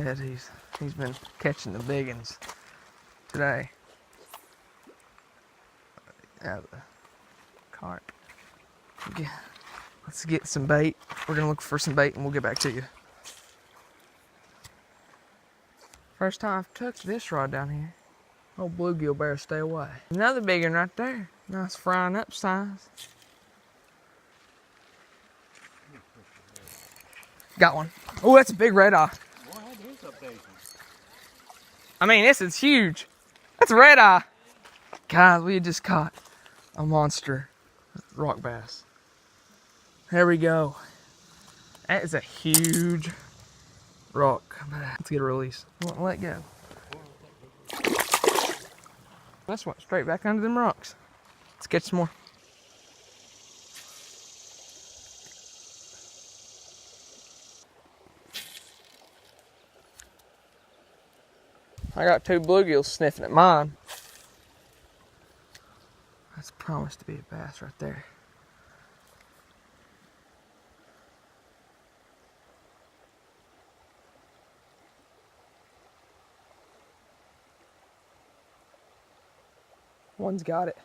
said, he's been catching the big ones today. Out of the cart. Okay. Let's get some bait. We're gonna look for some bait and we'll get back to you. First time I've touched this rod down here. Oh, bluegill better stay away. Another big one right there. Nice frying up size. Got one. Oh, that's a big red eye. I mean, this is huge. That's a red eye. Guys, we just caught a monster rock bass. There we go. That is a huge rock. Let's get a release. Let go. This went straight back under them rocks. Let's catch some more. I got 2 bluegills sniffing at mine. That's promised to be a bass right there. One's got it.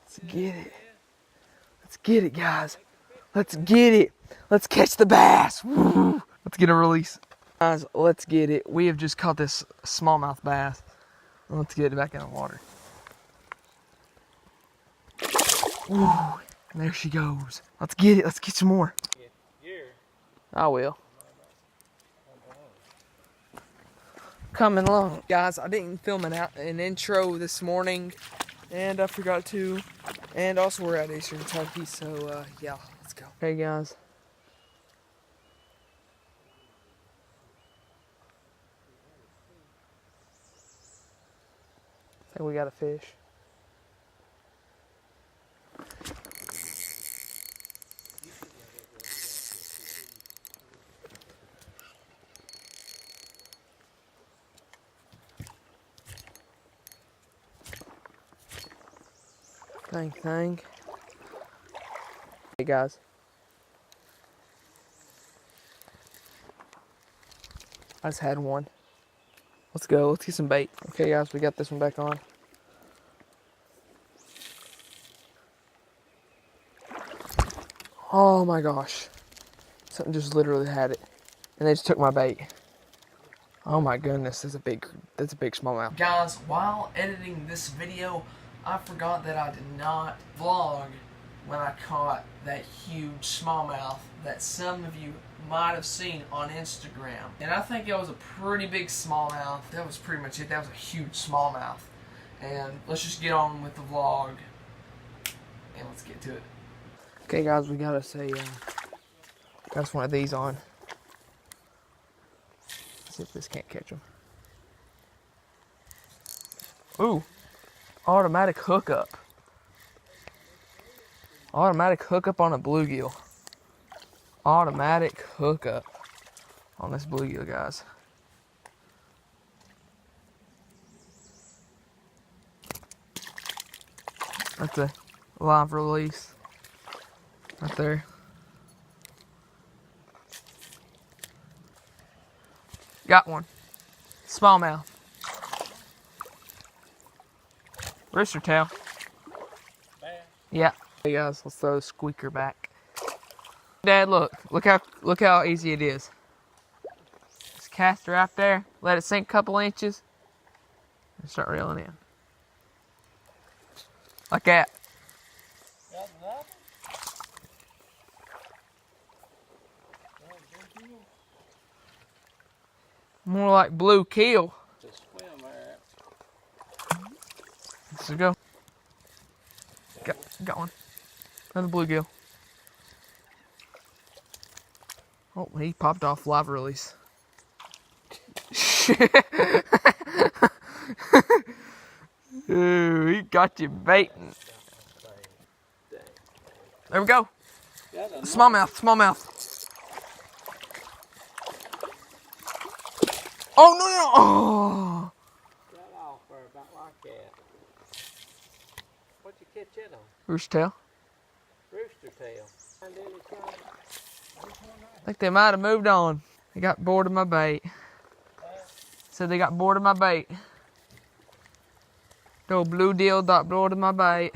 Let's get it. Let's get it, guys. Let's get it. Let's catch the bass. Woo. Let's get a release. Guys, let's get it. We have just caught this smallmouth bass. Let's get it back in the water. Ooh, and there she goes. Let's get it. Let's get some more. I will. Coming along. Guys, I didn't film an intro this morning, and I forgot to. And also we're at Eastern Kentucky, so yeah, let's go. Hey guys. I think we got a fish. Thank. Hey guys. I just had one. Let's go. Let's get some bait. Okay, guys, we got this one back on. Oh my gosh. Something just literally had it. And they just took my bait. Oh my goodness, that's a big smallmouth. Guys, while editing this video, I forgot that I did not vlog when I caught that huge smallmouth that some of you might have seen on Instagram. And I think it was a pretty big smallmouth. That was pretty much it. That was a huge smallmouth. And let's just get on with the vlog and let's get to it. Okay guys, we gotta say, got one of these on. Let's see if this can't catch them. Ooh, automatic hookup. Automatic hookup on a bluegill. Automatic hookup on this bluegill, guys. That's a live release right there. Got one. Smallmouth. Rooster tail. Yeah. Hey guys, let's throw the squeaker back. Dad, look how easy it is. Just cast her out there, let it sink a couple inches, and start reeling in. Like that. More like blue keel. Let's go. Got one. Another bluegill. Oh, he popped off live release. Ooh, he got you baiting. There we go. Smallmouth. Oh, no, no. Oh. Got off there about like that. What'd you catch it on? Rooster tail. Rooster tail. I think they might have moved on. They got bored of my bait. Said they got bored of my bait. The old blue deal got bored of my bait.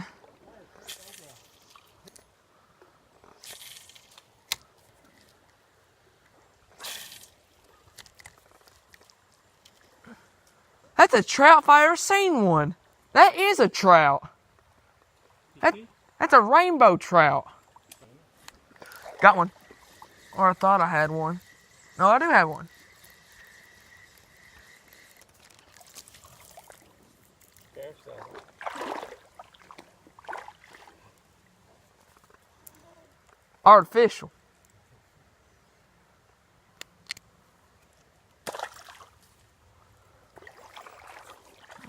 That's a trout if I ever seen one. That is a trout. That's a rainbow trout. Got one. Or I thought I had one. No, I do have one. Artificial.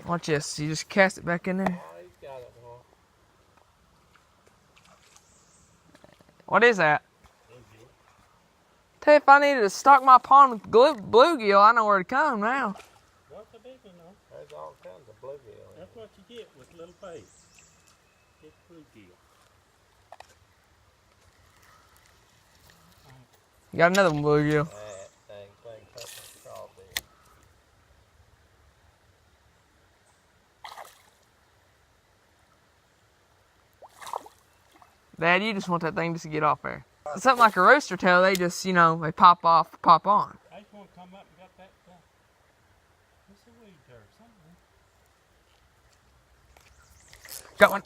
Watch this. You just cast it back in there. Oh, he's got it, boy. What is that? Tell you, if I needed to stock my pond with bluegill, I know where to come now. What's a big one, though? There's all kinds of bluegill. That's what you get with little bait. It's bluegill. You got another one, bluegill. That thing cut my craw there. Dad, you just want that thing just to get off there. It's something like a rooster tail, they just, you know, they pop off, pop on. I just want to come up and get that stuff. What's the weed there? Something. Got one.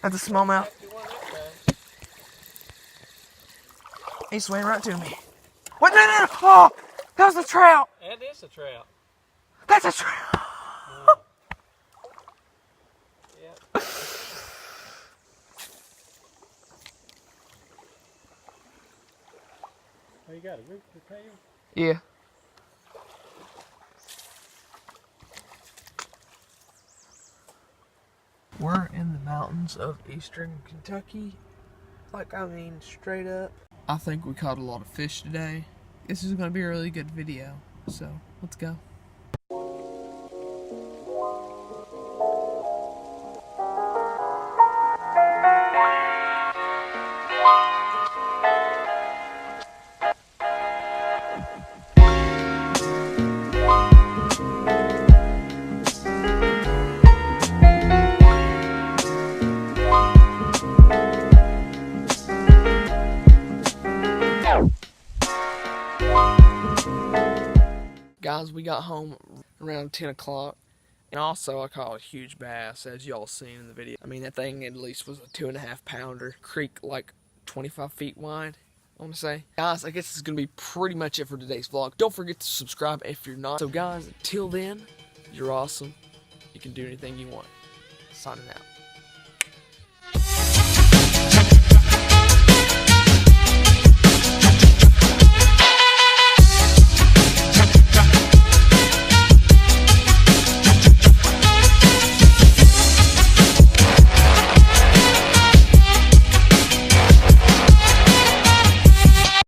That's a smallmouth. He swam right to me. What? No, no, no! Oh! That was a trout! That is a trout. That's a trout! Yeah. Oh, you got a rooster tail? Yeah. We're in the mountains of eastern Kentucky. Like, I mean, straight up. I think we caught a lot of fish today. This is going to be a really good video. So, let's go. Guys, we got home around 10 o'clock. And also, I caught a huge bass, as y'all seen in the video. I mean, that thing at least was a 2.5 pounder. Creek like 25 feet wide, I want to say. Guys, I guess this is going to be pretty much it for today's vlog. Don't forget to subscribe if you're not. So guys, until then, you're awesome. You can do anything you want. Signing out.